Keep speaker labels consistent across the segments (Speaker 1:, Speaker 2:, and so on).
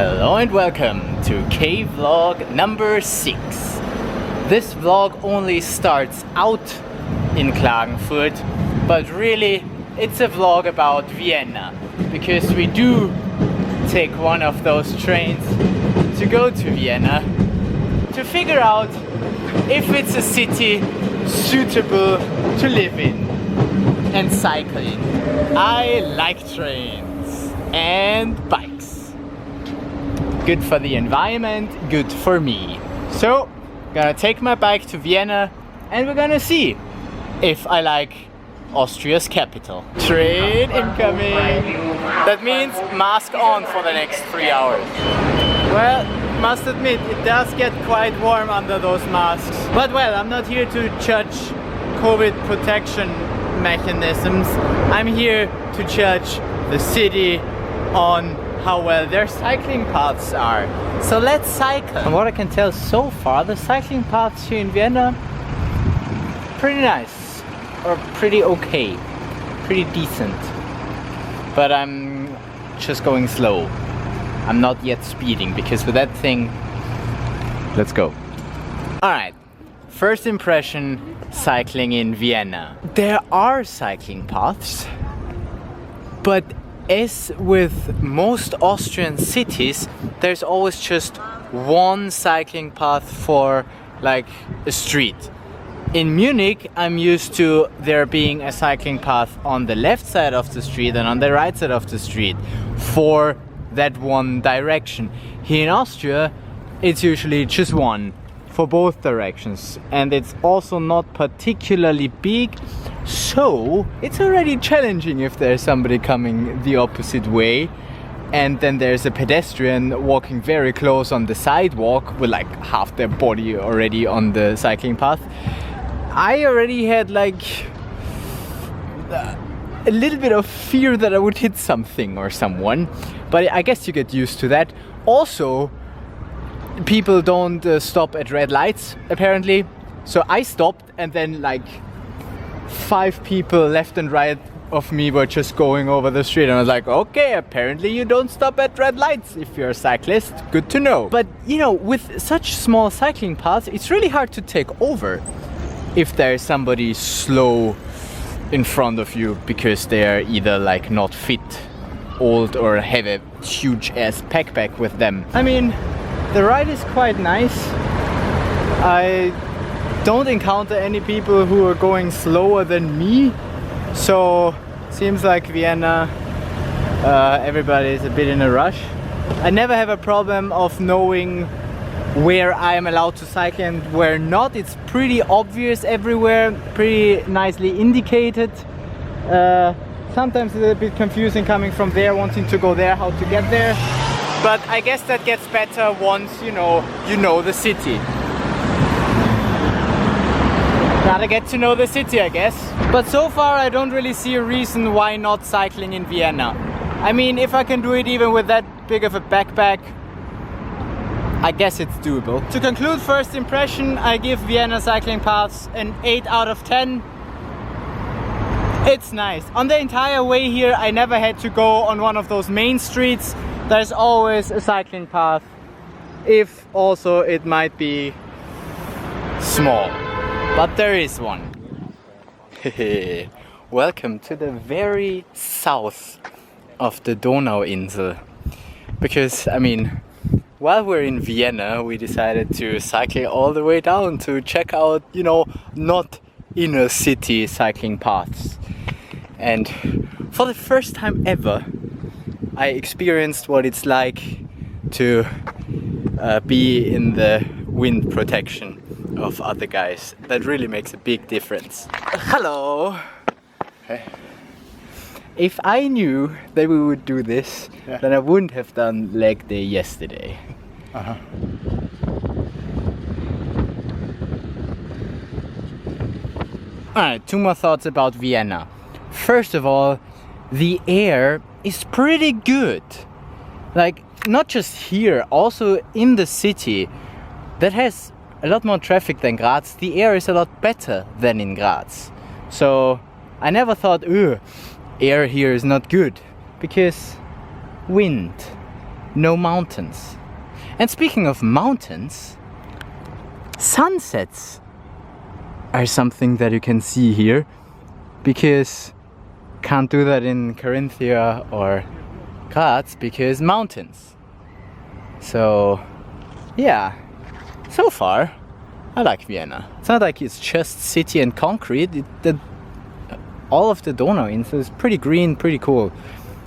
Speaker 1: Hello and welcome to K-Vlog number 6. This vlog only starts out in Klagenfurt, but really it's a vlog about Vienna, because we do take one of those trains to go to Vienna to figure out if it's a city suitable to live in and cycle in. I like trains and bikes. Good for the environment, good for me. So, gonna take my bike to Vienna and we're gonna see if I like Austria's capital. Train incoming! That means mask on for the next 3 hours. Well, must admit, it does get quite warm under those masks. But well, I'm not here to judge COVID protection mechanisms. I'm here to judge the city on how well their cycling paths are. So let's cycle. And what I can tell so far, the cycling paths here in Vienna, pretty nice, or pretty okay, pretty decent. But I'm just going slow. I'm not yet speeding, because with that thing, let's go. Alright, first impression, cycling in Vienna. There are cycling paths, but as with most Austrian cities, there's always just one cycling path for like a street. In Munich, I'm used to there being a cycling path on the left side of the street and on the right side of the street for that one direction. Here in Austria, it's usually just one for both directions, and it's also not particularly big, so it's already challenging if there's somebody coming the opposite way and then there's a pedestrian walking very close on the sidewalk with like half their body already on the cycling path. I already had like a little bit of fear that I would hit something or someone, but I guess you get used to that. Also, people don't stop at red lights apparently, so I stopped and then like 5 people left and right of me were just going over the street, and I was like, okay, apparently you don't stop at red lights if you're a cyclist, good to know. But you know, with such small cycling paths, it's really hard to take over if there's somebody slow in front of you because they're either like not fit, old, or have a huge ass backpack with them. I mean, the ride is quite nice. I don't encounter any people who are going slower than me, so seems like Vienna, everybody is a bit in a rush. I never have a problem of knowing where I am allowed to cycle and where not. It's pretty obvious everywhere, pretty nicely indicated. Sometimes it's a bit confusing coming from there, wanting to go there, how to get there. But I guess that gets better once you know the city. Gotta get to know the city, I guess. But so far I don't really see a reason why not cycling in Vienna. I mean, if I can do it even with that big of a backpack, I guess it's doable. To conclude first impression, I give Vienna cycling paths an 8 out of 10. It's nice. On the entire way here, I never had to go on one of those main streets. There's always a cycling path, if also it might be small, but there is one. Welcome to the very south of the Donauinsel. Because, I mean, while we're in Vienna, we decided to cycle all the way down to check out, not inner city cycling paths. And for the first time ever, I experienced what it's like to be in the wind protection of other guys. That really makes a big difference. Hello! Hey. If I knew that we would do this, then I wouldn't have done leg day yesterday. Uh-huh. Alright, 2 more thoughts about Vienna. First of all, the air is pretty good. Like, not just here, also in the city that has a lot more traffic than Graz, the air is a lot better than in Graz. So I never thought, air here is not good, because wind. no mountains. And speaking of mountains, sunsets are something that you can see here, because can't do that in Carinthia or Graz because mountains. So yeah, so far I like Vienna. It's not like it's just city and concrete. All of the Donauinsel is pretty green, pretty cool.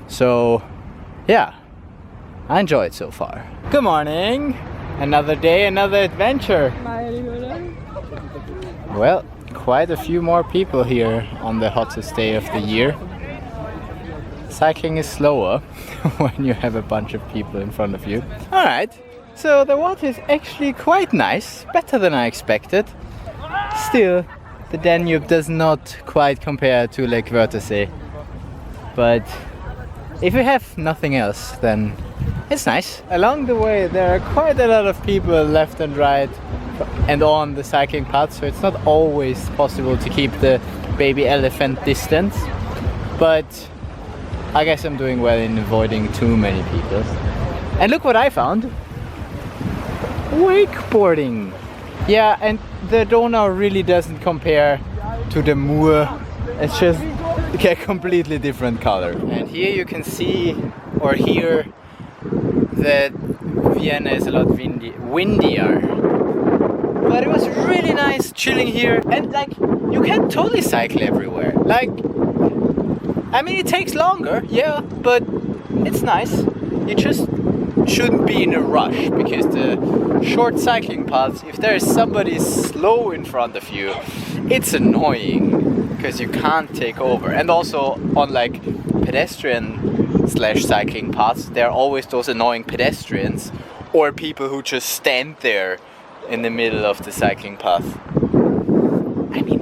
Speaker 1: So yeah, I enjoy it so far. Good morning! Another day, another adventure. Well, quite a few more people here on the hottest day of the year. Cycling is slower when you have a bunch of people in front of you. Alright, so the water is actually quite nice, better than I expected. Still, the Danube does not quite compare to Lake Wörthersee. But if you have nothing else, then it's nice. Along the way there are quite a lot of people left and right and on the cycling path, so it's not always possible to keep the baby elephant distance. But I guess I'm doing well in avoiding too many people. And look what I found! Wakeboarding! Yeah, and the Donau really doesn't compare to the Mur. It's just a completely different color. And here you can see or hear that Vienna is a lot windier. But it was really nice chilling here, and like you can totally cycle everywhere. Like, I mean, it takes longer, yeah, but it's nice. You just shouldn't be in a rush, because the short cycling paths, if there is somebody slow in front of you, it's annoying because you can't take over. And also on like pedestrian slash cycling paths, there are always those annoying pedestrians or people who just stand there in the middle of the cycling path. I mean,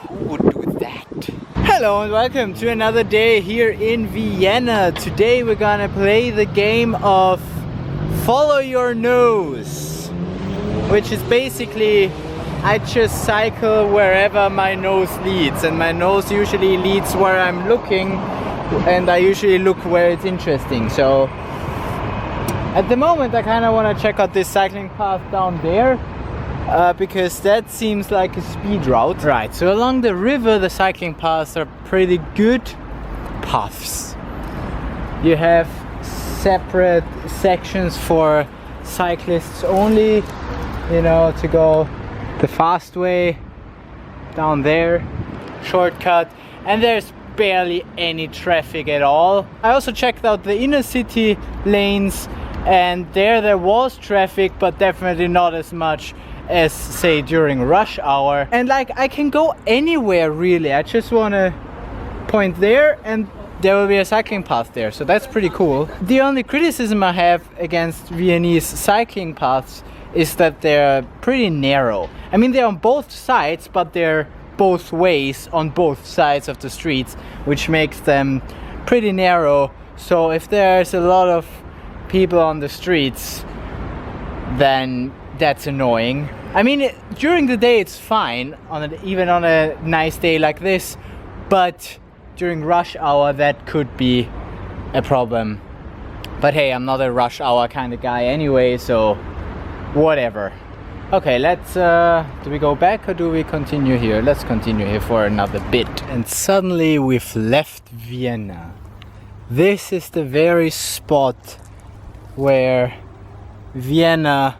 Speaker 1: who would do that? Hello and welcome to another day here in Vienna. Today we're gonna play the game of Follow Your Nose, which is basically I just cycle wherever my nose leads, and my nose usually leads where I'm looking, and I usually look where it's interesting. So at the moment I kind of want to check out this cycling path down there, because that seems like a speed route. Right, so along the river the cycling paths are pretty good paths. You have separate sections for cyclists only, you know, to go the fast way down there, shortcut, and there's barely any traffic at all. I also checked out the inner city lanes, and there was traffic, but definitely not as much as say during rush hour. And like I can go anywhere really. I just want to point there and there will be a cycling path there, so that's pretty cool. The only criticism I have against Viennese cycling paths is that they're pretty narrow. I mean, they're on both sides, but they're both ways on both sides of the streets, which makes them pretty narrow. So if there's a lot of people on the streets, then that's annoying. I mean, during the day it's fine, even on a nice day like this, but during rush hour that could be a problem. But hey, I'm not a rush hour kind of guy anyway, so whatever. Okay, let's do we go back or do we continue here? Let's continue here for another bit. And suddenly we've left Vienna. This is the very spot where Vienna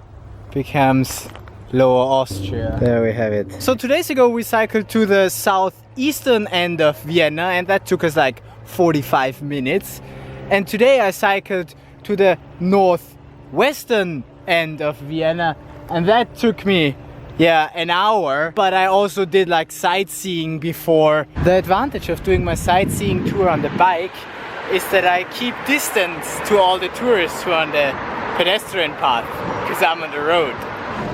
Speaker 1: becomes Lower Austria. There we have it. So 2 days ago we cycled to the southeastern end of Vienna, and that took us like 45 minutes. And today I cycled to the northwestern end of Vienna, and that took me an hour. But I also did like sightseeing before. The advantage of doing my sightseeing tour on the bike is that I keep distance to all the tourists who are on the pedestrian path, because I'm on the road.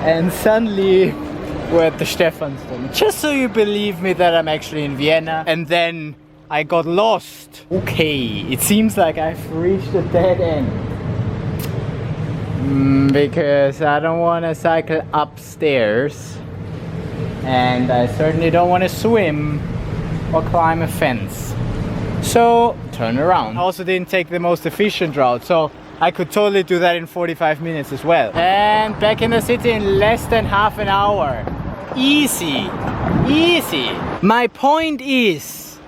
Speaker 1: And suddenly we're at the Stephansdom. Just so you believe me that I'm actually in Vienna. And then I got lost. Okay, it seems like I've reached a dead end. Because I don't want to cycle upstairs. And I certainly don't want to swim or climb a fence. So turn around. I also didn't take the most efficient route, so I could totally do that in 45 minutes as well. And back in the city in less than half an hour. Easy, easy. My point is,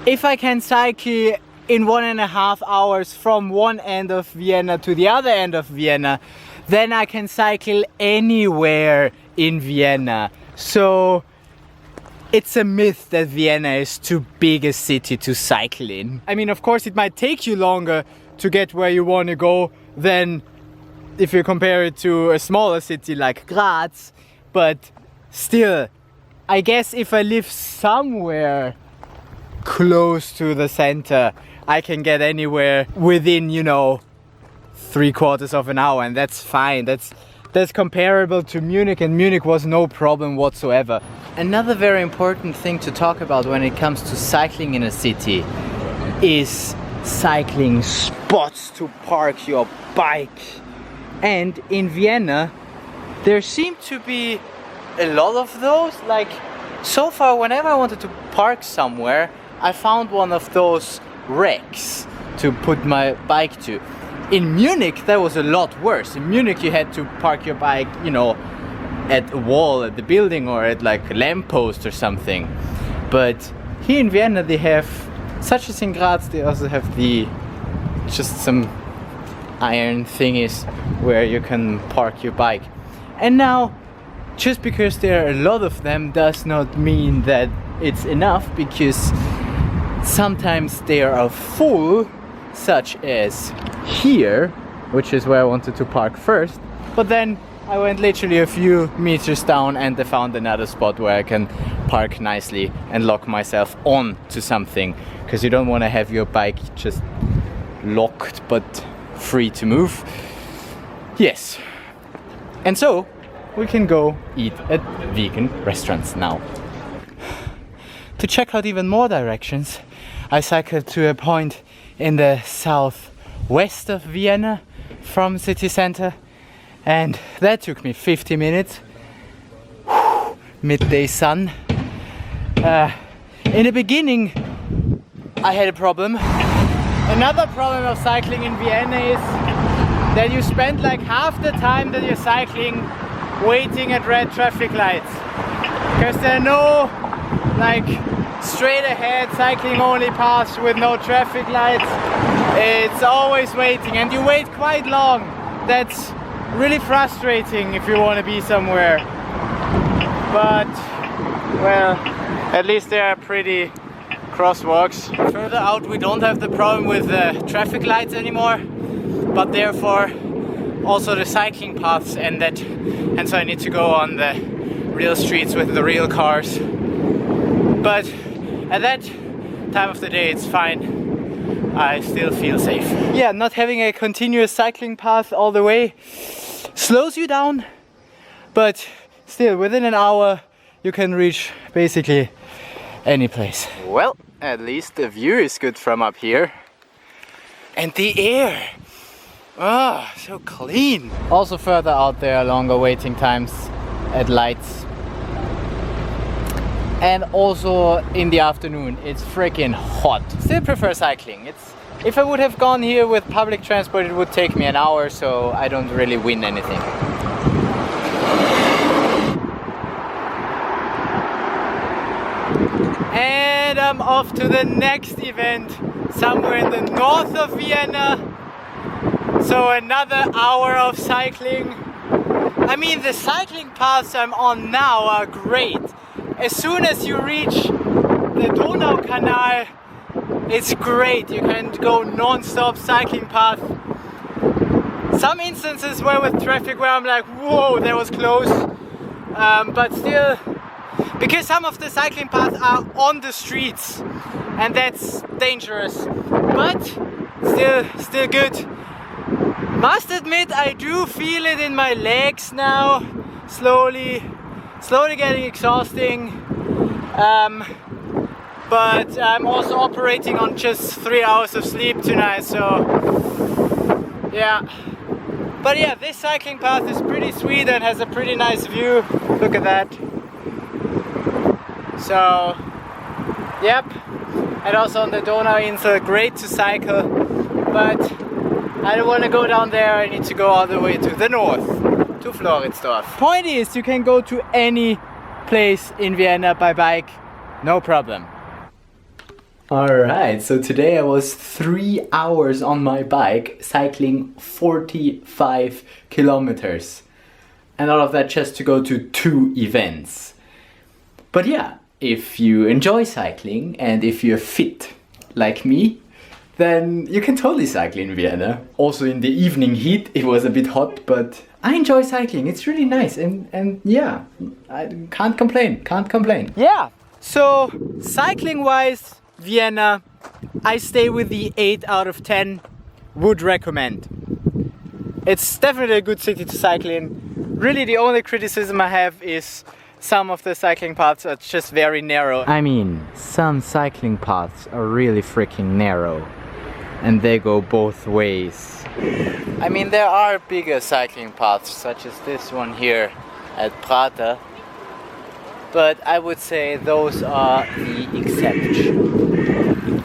Speaker 1: if I can cycle in 1.5 hours from one end of Vienna to the other end of Vienna, then I can cycle anywhere in Vienna. So it's a myth that Vienna is too big a city to cycle in. I mean, of course it might take you longer to get where you want to go than if you compare it to a smaller city like Graz, but still, I guess if I live somewhere close to the center, I can get anywhere within, you know, 3/4 of an hour, and that's fine. That's comparable to Munich, and Munich was no problem whatsoever. Another very important thing to talk about when it comes to cycling in a city is cycling spots to park your bike. And in Vienna there seem to be a lot of those. Like, so far whenever I wanted to park somewhere, I found one of those racks to put my bike to. In Munich that was a lot worse. In Munich you had to park your bike, you know, at a wall, at the building, or at like a lamppost or something. But here in Vienna they have, such as in Graz, they also have just some iron thingies where you can park your bike. And now, just because there are a lot of them does not mean that it's enough, because sometimes they are full, such as here, which is where I wanted to park first. But then I went literally a few meters down and I found another spot where I can park nicely and lock myself on to something, because you don't want to have your bike just locked but free to move. Yes. And so we can go eat at vegan restaurants now. To check out even more directions, I cycled to a point in the southwest of Vienna from city center, and that took me 50 minutes. Midday sun. In the beginning I had a problem. Another problem of cycling in Vienna is that you spend like half the time that you're cycling waiting at red traffic lights, because there are no like straight ahead cycling only paths with no traffic lights. It's always waiting, and you wait quite long. That's really frustrating if you want to be somewhere. But well, at least there are pretty crosswalks. Further out we don't have the problem with the traffic lights anymore, but therefore also the cycling paths, and so I need to go on the real streets with the real cars. But at that time of the day it's fine. I still feel safe. Yeah, not having a continuous cycling path all the way slows you down, but still within an hour you can reach basically any place. Well, at least the view is good from up here. And the air, ah, so clean. Also further out there are longer waiting times at lights. And also in the afternoon it's freaking hot. Still prefer cycling. If I would have gone here with public transport it would take me an hour, so I don't really win anything. And I'm off to the next event somewhere in the north of Vienna. So another hour of cycling. I mean, the cycling paths I'm on now are great. As soon as you reach the Donau Canal, it's great. You can go non-stop cycling path. Some instances were with traffic where I'm like, whoa, that was close. But still, because some of the cycling paths are on the streets, and that's dangerous. But still good. Must admit, I do feel it in my legs now. Slowly getting exhausting. But I'm also operating on just 3 hours of sleep tonight, so yeah. But yeah, this cycling path is pretty sweet and has a pretty nice view. Look at that. So, yep. and also on the Donauinsel, great to cycle, but I don't want to go down there. I need to go all the way to the north, to Floridsdorf. Point is, you can go to any place in Vienna by bike, no problem. Alright, so today I was 3 hours on my bike cycling 45 kilometers. And all of that just to go to 2 events. But yeah, if you enjoy cycling and if you're fit like me, then you can totally cycle in Vienna. Also in the evening heat, it was a bit hot, but I enjoy cycling. It's really nice and yeah, I can't complain. Yeah, so cycling wise, Vienna, I stay with the 8 out of 10, would recommend. It's definitely a good city to cycle in. Really the only criticism I have is some of the cycling paths are just very narrow. I mean, some cycling paths are really freaking narrow and they go both ways. I mean, there are bigger cycling paths such as this one here at Prater, but I would say those are the exception.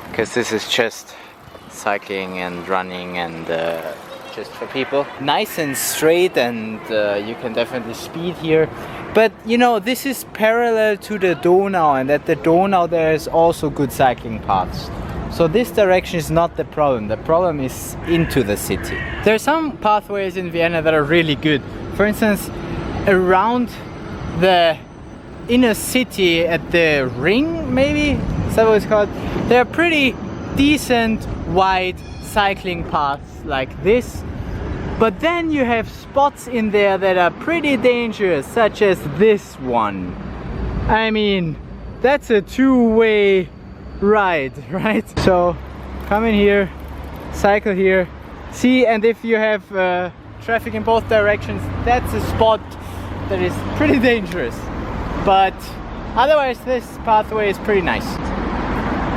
Speaker 1: Because this is just cycling and running and just for people. Nice and straight, and you can definitely speed here. But you know, this is parallel to the Donau, and at the Donau there is also good cycling paths. So this direction is not the problem. The problem is into the city. There are some pathways in Vienna that are really good. For instance, around the inner city at the ring, maybe? Is that what it's called? There are pretty decent wide cycling paths like this. But then you have spots in there that are pretty dangerous, such as this one. I mean, that's a two-way ride, right? So come in here, cycle here. See, and if you have traffic in both directions, that's a spot that is pretty dangerous. But otherwise this pathway is pretty nice.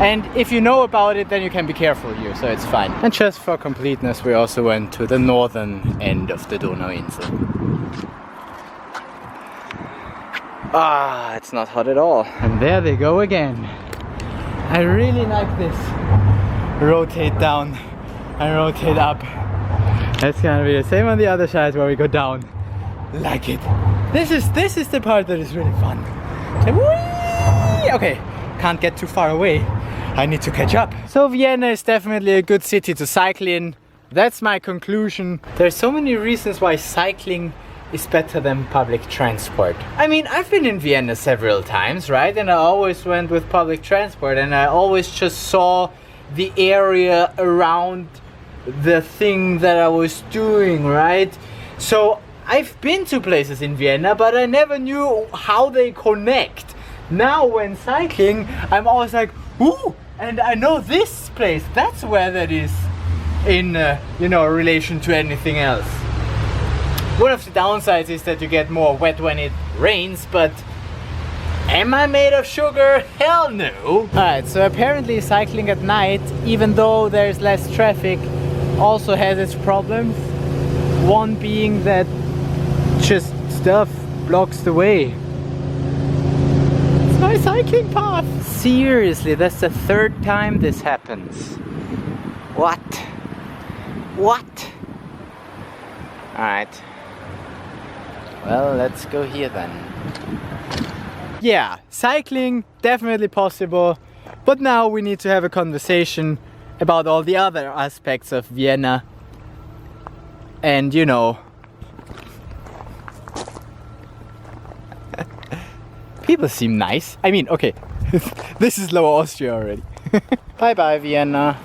Speaker 1: And if you know about it, then you can be careful here, so it's fine. And just for completeness, we also went to the northern end of the Donauinsel. Ah, it's not hot at all. And there they go again. I really like this. Rotate down and rotate up. That's gonna be the same on the other side where we go down. Like it. This is the part that is really fun. Okay, can't get too far away. I need to catch up. So Vienna is definitely a good city to cycle in. That's my conclusion. There's so many reasons why cycling is better than public transport. I mean, I've been in Vienna several times, right? And I always went with public transport and I always just saw the area around the thing that I was doing, right? So I've been to places in Vienna, but I never knew how they connect. Now when cycling, I'm always like, ooh, and I know this place, that's where that is in, you know, relation to anything else. One of the downsides is that you get more wet when it rains, but am I made of sugar? Hell no! Alright, so apparently cycling at night, even though there's less traffic, also has its problems. One being that just stuff blocks the way. It's my cycling path! Seriously, that's the 3rd time this happens. What? What? Alright. Well, let's go here then. Yeah, cycling definitely possible, but now we need to have a conversation about all the other aspects of Vienna. And you know, people seem nice. I mean, okay, this is Lower Austria already. Bye bye, Vienna.